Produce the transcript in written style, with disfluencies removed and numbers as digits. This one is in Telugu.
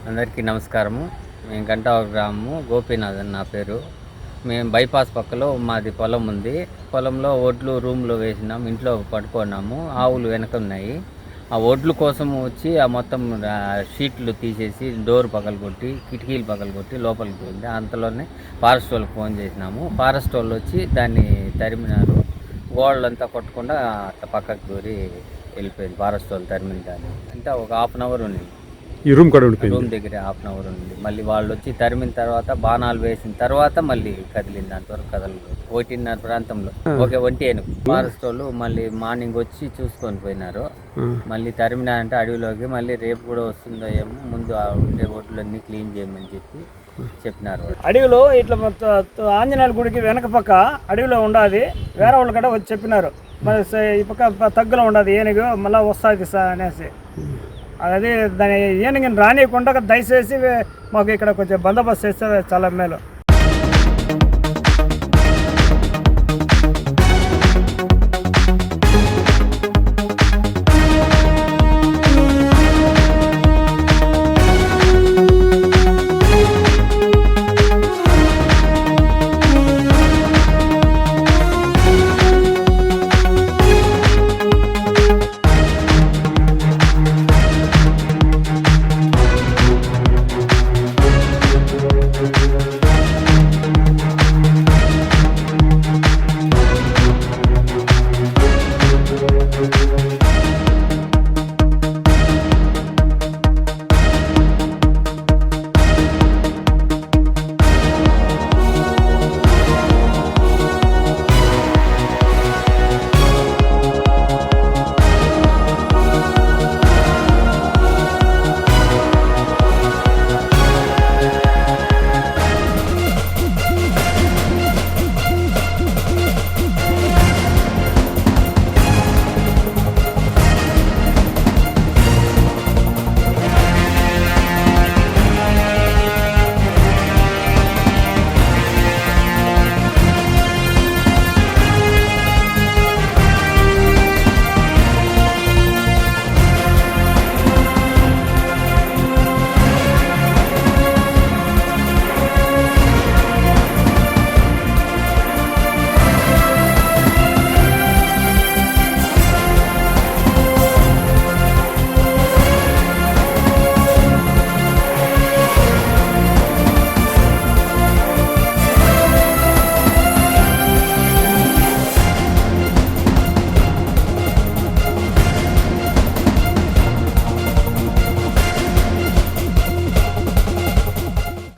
అందరికీ నమస్కారము. మేము గంటావరం గ్రామము, గోపీనాథ్ అని నా పేరు. మేము బైపాస్ పక్కలో మాది పొలం ఉంది. పొలంలో ఒడ్లు రూమ్లో వేసినాము, ఇంట్లో పడుకున్నాము. ఆవులు వెనక ఉన్నాయి. ఆ ఒడ్లు కోసం వచ్చి ఆ మొత్తం షీట్లు తీసేసి డోర్ పగలగొట్టి కిటికీలు పగలగొట్టి లోపలికి పోయింది. అంతలోనే ఫారెస్ట్ వాళ్ళకి ఫోన్ చేసినాము. ఫారెస్ట్ వాళ్ళు వచ్చి దాన్ని తరిమినారు. గోడలంతా కొట్టకుండా అట్లా పక్కకు దూరి వెళ్ళిపోయింది. ఫారెస్ట్ వాళ్ళు తరిమిన దాన్ని అంటే ఒక 1/2 అవర్ ఉంది. ఈ రూమ్ కూడా ఉండిపోయింది. రూమ్ దగ్గర 1/2 అవర్ ఉంది. మళ్ళీ వాళ్ళు వచ్చి తరిమిన తర్వాత బాణాలు వేసిన తర్వాత మళ్ళీ కదిలింది. అంతవరకు కదలలేదు. 1:30 ప్రాంతంలో ఒంటి ఏనుగు ఫారెస్ట్ వాళ్ళు మళ్ళీ మార్నింగ్ వచ్చి చూసుకొని పోయినారు. మళ్ళీ తరిమినారంటే అడవిలోకి మళ్ళీ రేపు కూడా వస్తుందో ఏమో, ముందు ఉండే ఒడ్లన్నీ క్లీన్ చేయమని చెప్పినారు. అడవిలో ఇట్లా ఆంజనేయుల గుడికి వెనక పక్క అడవిలో ఉండాది. వేరే వాళ్ళు కూడా వచ్చి చెప్పినారు, మరి ఈ పక్క తగ్గులో ఉండదు ఏనుగు, మళ్ళీ వస్తుంది సార్ అనేసి. అదే దాని ఏనుగుని రానియకుండా దయచేసి మాకు ఇక్కడ కొంచెం బందోబస్తు చేస్తే చాలా మేలు.